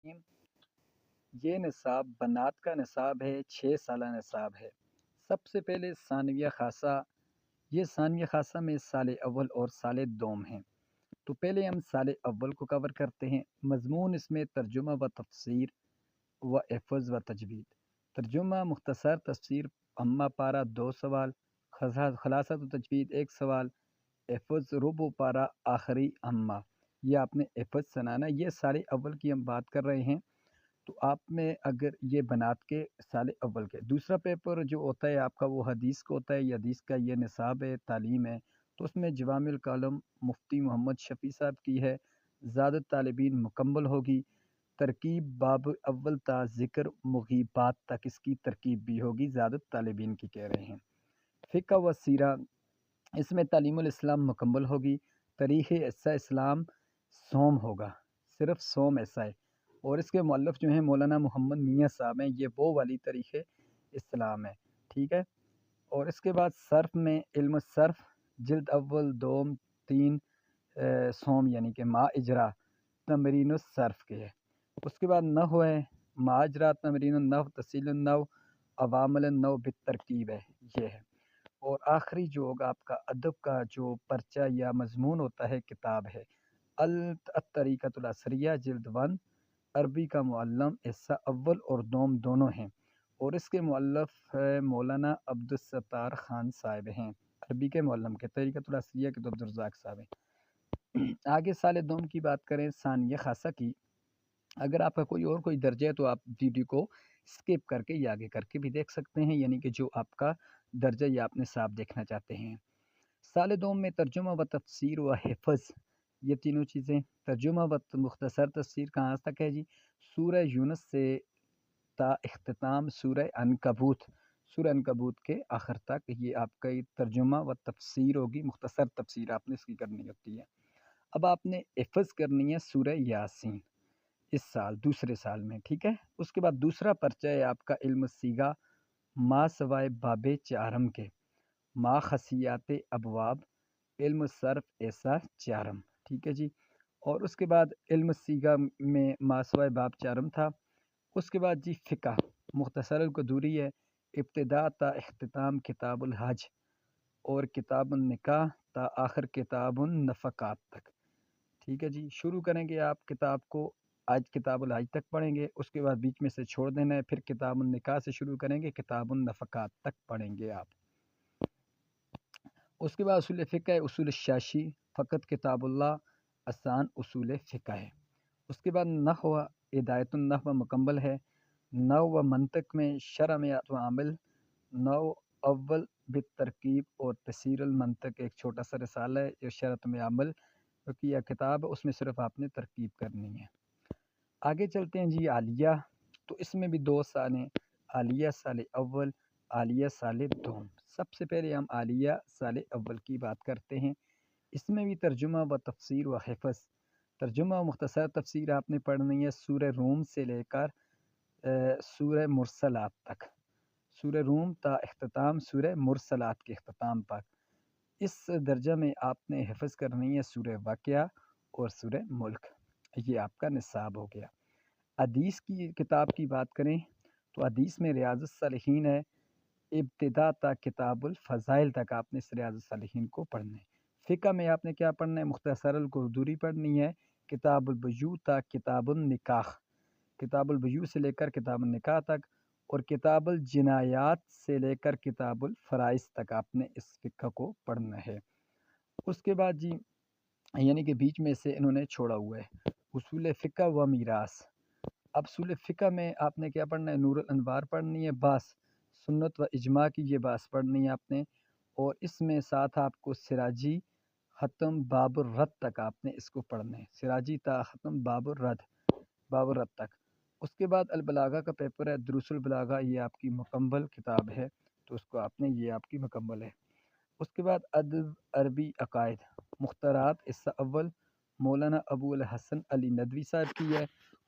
یہ نصاب بنات کا نصاب ہے، 6 سالہ نصاب ہے۔ سب سے پہلے ثانویہ خاصہ، یہ ثانویہ خاصہ میں سال اول اور سال دوم ہیں۔ تو پہلے ہم سال اول کو کور کرتے ہیں۔ مضمون اس میں ترجمہ و تفسیر و حفظ و تجوید۔ ترجمہ مختصر تفسیر اما پارہ 2 سوال، خلاصۃ و تجوید 1 سوال، حفظ ربع پارہ آخری اما، یہ آپ نے حفظ سنانا۔ یہ سال اول کی ہم بات کر رہے ہیں، تو آپ میں اگر یہ بنات کے سال اول کے دوسرا پیپر جو ہوتا ہے آپ کا وہ حدیث کا ہوتا ہے، یہ حدیث کا یہ نصاب ہے، تعلیم ہے، تو اس میں جوامع الکلم مفتی محمد شفیع صاحب کی ہے، زیادہ طالبین مکمل ہوگی۔ ترکیب باب اول تا ذکر مغیبات تک اس کی ترکیب بھی ہوگی، زیادہ طالبین کی کہہ رہے ہیں۔ فقہ و سیرہ، اس میں تعلیم الاسلام مکمل ہوگی۔ تاریخ ایسا اسلام سوم ہوگا، صرف سوم ایسا ہے، اور اس کے مؤلف جو ہیں مولانا محمد میاں صاحب ہیں، یہ وہ والی تاریخ اسلام ہے، ٹھیک ہے۔ اور اس کے بعد صرف میں علم صرف جلد اول دوم 3 سوم یعنی کہ ما اجرا تمرین الصرف کے ہے۔ اس کے بعد نحو ہے، ما اجرا تمرین النحو تسیل النحو عوامل النحو بالترکیب ہے، یہ ہے۔ اور آخری جو ہوگا آپ کا ادب کا جو پرچہ یا مضمون ہوتا ہے کتاب ہے الطریقۃ العصریہ جلد 1، عربی کا معلم حصہ اول اور دوم دونوں ہیں، اور اس کے مؤلف مولانا عبدالستار خان صاحب ہیں، عربی کے معلم کے، طریقۃ العصریہ کے تو عبدالرزاق صاحب ہیں۔ آگے سال دوم کی بات کریں، ثانیہ خاصہ کی، اگر آپ کا کوئی درجہ ہے تو آپ ویڈیو کو اسکپ کر کے یا آگے کر کے بھی دیکھ سکتے ہیں، یعنی کہ جو آپ کا درجہ یا آپ نصاب دیکھنا چاہتے ہیں۔ سال دوم میں ترجمہ و تفسیر و حفظ، یہ تینوں چیزیں۔ ترجمہ و مختصر تفسیر کہاں تک ہے جی؟ سورہ یونس سے تا اختتام سورہ عنکبوت، سورہ عنکبوت کے آخر تک یہ آپ کا ترجمہ و تفسیر ہوگی، مختصر تفسیر آپ نے اس کی کرنی ہوتی ہے۔ اب آپ نے حفظ کرنی ہے سورہ یاسین اس سال، دوسرے سال میں، ٹھیک ہے۔ اس کے بعد دوسرا پرچہ ہے آپ کا علم سیگا ما سوائے باب چارم کے، ما خصیات ابواب، علم صرف ایسا چارم، ٹھیک ہے جی۔ اور اس کے بعد علم سیگا میں ما سوائے باب چارم تھا۔ اس کے بعد جی فقہ مختصر القدوری ہے، ابتدا تا اختتام کتاب الحج، اور کتاب النکاح تا آخر کتاب النفقات تک، ٹھیک ہے جی۔ شروع کریں گے آپ کتاب کو، آج کتاب الحج تک پڑھیں گے، اس کے بعد بیچ میں سے چھوڑ دینا ہے، پھر کتاب النکاح سے شروع کریں گے، کتاب النفقات تک پڑھیں گے آپ۔ اس کے بعد اصول فقہ ہے، اصول الشاشی، فقط کتاب اللہ آسان اصول فقہ ہے۔ اس کے بعد نحو، ہدایت النحو مکمل ہے۔ نحو و منطق میں شرع میں و عامل، نحو اول بالترکیب اور تسیر المنطق ایک چھوٹا سا رسالہ ہے، جو شرط میں عمل کی کتاب ہے، اس میں صرف آپ نے ترکیب کرنی ہے۔ آگے چلتے ہیں جی عالیہ، تو اس میں بھی 2 سال ہیں، عالیہ سال اول، عالیہ سال دوم۔ سب سے پہلے ہم عالیہ سال اول کی بات کرتے ہیں۔ اس میں بھی ترجمہ و تفسیر و حفظ۔ ترجمہ و مختصر تفسیر آپ نے پڑھنی ہے سورہ روم سے لے کر سورہ مرسلات تک، سورہ روم تا اختتام سورہ مرسلات کے اختتام پر۔ اس درجہ میں آپ نے حفظ کرنی ہے سورہ واقعہ اور سورہ ملک، یہ آپ کا نصاب ہو گیا۔ حدیث کی کتاب کی بات کریں تو حدیث میں ریاض الصالحین ہے، ابتدا تا کتاب الفضائل تک آپ نے اس ریاض الصالحین کو پڑھنا ہے۔ فقہ میں آپ نے کیا پڑھنا ہے؟ مختصر القدوری پڑھنی ہے، کتاب البیوع تا کتاب النکاح، کتاب البیوع سے لے کر کتاب النکاح تک، اور کتاب الجنایات سے لے کر کتاب الفرائض تک آپ نے اس فقہ کو پڑھنا ہے۔ اس کے بعد جی یعنی کہ بیچ میں سے انہوں نے چھوڑا ہوا ہے اصول فقہ و میراث۔ اب اصول فقہ میں آپ نے کیا پڑھنا ہے؟ نور الانوار پڑھنی ہے، باس سنت و اجماع کی یہ باس پڑھنی ہے آپ نے، اور اس میں ساتھ آپ کو سراجی ختم باب الرد تک آپ نے اس کو پڑھنا ہے، سراجی تا ختم باب الرد تک۔ اس کے بعد البلاغہ کا پیپر ہے، دروس البلاغہ، یہ آپ کی مکمل کتاب ہے، تو اس کو آپ نے، یہ آپ کی مکمل ہے۔ اس کے بعد ادب عربی عقائد مخترات حصہ اول، مولانا ابو الحسن علی ندوی صاحب کی ہے،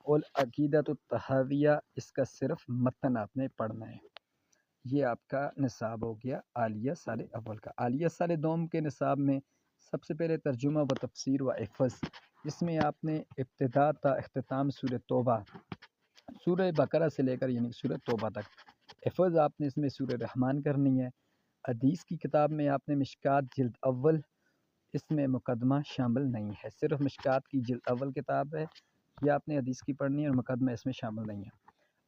اور عقیدۃ الطحاویہ، اس کا صرف متن آپ نے پڑھنا ہے۔ یہ آپ کا نصاب ہو گیا عالیہ سال اول کا۔ عالیہ سال دوم کے نصاب میں سب سے پہلے ترجمہ و تفسیر و حفظ، اس میں آپ نے ابتدا تا اختتام سورہ توبہ، سورہ بقرہ سے لے کر یعنی سورہ توبہ تک، حفظ آپ نے اس میں سورہ رحمان کرنی ہے۔ حدیث کی کتاب میں آپ نے مشکات جلد اول، اس میں مقدمہ شامل نہیں ہے، صرف مشکات کی جلد اول کتاب ہے، یہ آپ نے حدیث کی پڑھنی ہے اور مقدمہ اس میں شامل نہیں ہے۔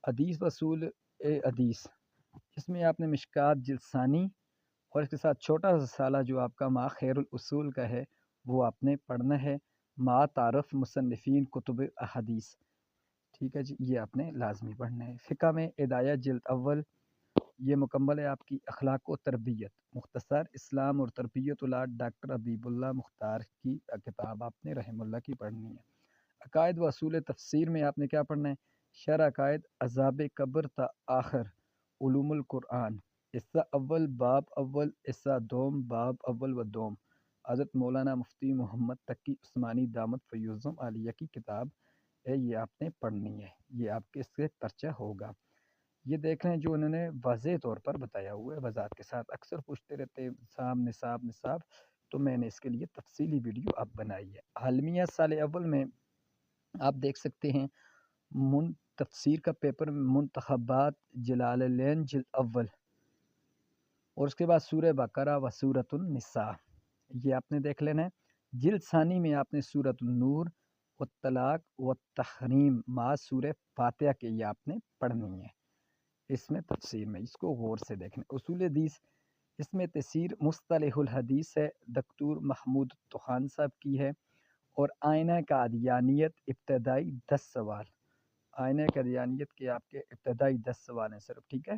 حدیث وصول حدیث، اس میں آپ نے مشکات جلد ثانی اور اس کے ساتھ چھوٹا سا رسالہ جو آپ کا ما خیر الاصول کا ہے وہ آپ نے پڑھنا ہے، ما تعارف مصنفین کتب احادیث، ٹھیک ہے جی، یہ آپ نے لازمی پڑھنا ہے۔ فقہ میں ہدایہ جلد اول، یہ مکمل ہے آپ کی اخلاق و تربیت، مختصر اسلام اور تربیت اولاد ڈاکٹر حبیب اللہ مختار کی کتاب آپ نے رحم اللہ کی پڑھنی ہے۔ عقائد و اصول تفسیر میں آپ نے کیا پڑھنا ہے؟ شرح عقائد، عذاب قبر تا آخر، علوم القرآن، حصہ اول باب اول، حصہ دوم باب اول و دوم، حضرت مولانا مفتی محمد تقی عثمانی دامت فیوزم عالیہ کی کتاب ہے، یہ آپ نے پڑھنی ہے، یہ آپ کے اس سے پرچہ ہوگا۔ یہ دیکھ لیں جو انہوں نے واضح طور پر بتایا ہوا ہے وضاحت کے ساتھ، اکثر پوچھتے رہتے ہیں نصاب، تو میں نے اس کے لیے تفصیلی ویڈیو اب بنائی ہے۔ عالمیہ سال اول میں آپ دیکھ سکتے ہیں تفسیر کا پیپر منتخبات جلال العین جلد اول، اور اس کے بعد سورہ بقرہ و سورۃ النساء، یہ آپ نے دیکھ لینا ہے۔ جلد ثانی میں آپ نے سورۃ النور و طلاق و تحریم ما سورہ فاتحہ کے یہ آپ نے پڑھنی ہے، اس میں تفسیر میں اس کو غور سے دیکھنا۔ اصول حدیث، اس میں تفسیر مصطلح الحدیث ہے، دکتور محمود طحان صاحب کی ہے، اور آئینہ قادیانیت ابتدائی 10 سوال، آئینہ قادیانیت کے آپ کے ابتدائی 10 سوال ہیں صرف، ٹھیک ہے۔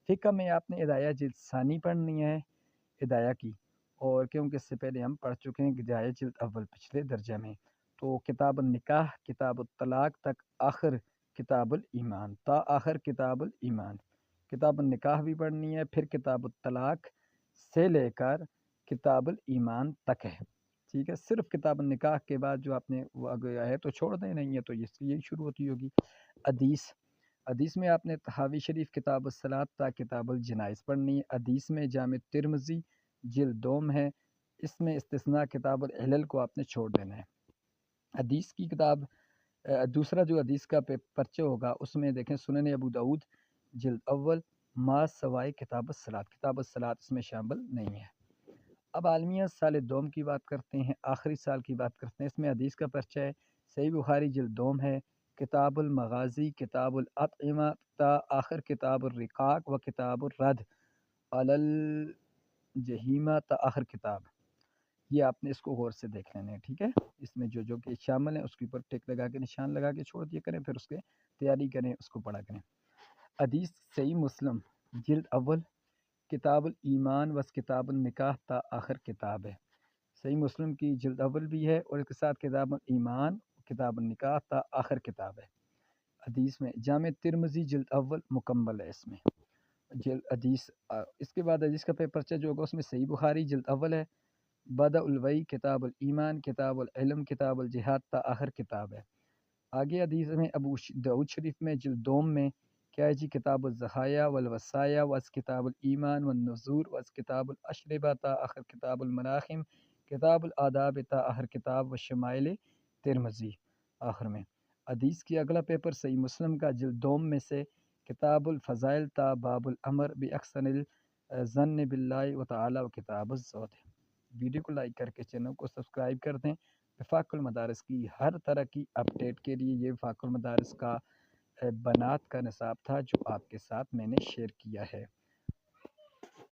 فقہ میں آپ نے ہدایہ جلد ثانی پڑھنی ہے، ہدایہ کی، اور کیونکہ اس سے پہلے ہم پڑھ چکے ہیں ہدایہ جلد اول پچھلے درجہ میں، تو کتاب النکاح، کتاب الطلاق تک آخر کتاب الایمان، تا آخر کتاب الایمان، کتاب النکاح بھی پڑھنی ہے، پھر کتاب الطلاق سے لے کر کتاب الایمان تک ہے، ٹھیک ہے۔ صرف کتاب النکاح کے بعد جو آپ نے وہ گیا ہے تو چھوڑ دیں، نہیں ہے تو یہی شروع ہوتی ہوگی۔ حدیث میں آپ نے تحاوی شریف کتاب الصلاۃ تا کتاب الجنائز پڑھنی ہے۔ حدیث میں جامع ترمذی جلد دوم ہے، اس میں استثناء کتاب العلل کو آپ نے چھوڑ دینا ہے۔ حدیث کی کتاب دوسرا جو حدیث کا پرچہ ہوگا اس میں دیکھیں سنن ابو داؤد جلد اول ما سوائے کتاب الصلاۃ اس میں شامل نہیں ہے۔ اب عالمیہ سال دوم کی بات کرتے ہیں، آخری سال کی بات کرتے ہیں، اس میں حدیث کا پرچہ ہے، صحیح بخاری جلد دوم ہے، کتاب المغازی، کتاب الاطعمہ تا آخر کتاب الرقاق و کتاب الرد علی الجہیمہ تا آخر کتاب، یہ آپ نے اس کو غور سے دیکھ لینا ہے، ٹھیک ہے۔ اس میں جو کہ شامل ہیں اس کے اوپر ٹک لگا کے نشان لگا کے چھوڑ دیا کریں، پھر اس کے تیاری کریں، اس کو پڑھا کریں۔ حدیث صحیح مسلم جلد اول کتاب الایمان و کتاب النکاح تا آخر کتاب ہے، صحیح مسلم کی جلد اول بھی ہے اور اس کے ساتھ کتاب الایمان، کتاب النکاح تا آخر کتاب ہے۔ حدیث میں جامع ترمذی جلد اول مکمل ہے، اس میں حدیث اس کے بعد حدیث کا پرچہ جو ہوگا اس میں صحیح بخاری جلد اول ہے، بدء الوحی، کتاب الایمان، کتاب العلم، کتاب الجہاد تا آخر کتاب ہے۔ آگے حدیث میں ابو داؤد شریف میں جلد دوم میں کیا ہے جی، کتاب الضحایا والوصایا واس کتاب الایمان والنذور واس کتاب الاشربہ تا آخر کتاب المراحم، کتاب الآداب تا آخر کتاب والشمائل ترمذی آخر میں۔ حدیث کی اگلا پیپر صحیح مسلم کا جلد دوم میں سے کتاب الفضائل تا باب الامر باحسن الظن باللہ و تعالی و کتاب الزہد۔ ویڈیو کو لائک کر کے چینل کو سبسکرائب کر دیں۔ وفاق المدارس کی ہر طرح کی اپڈیٹ کے لیے یہ وفاق المدارس کا بنات کا نصاب تھا جو آپ کے ساتھ میں نے شیئر کیا ہے۔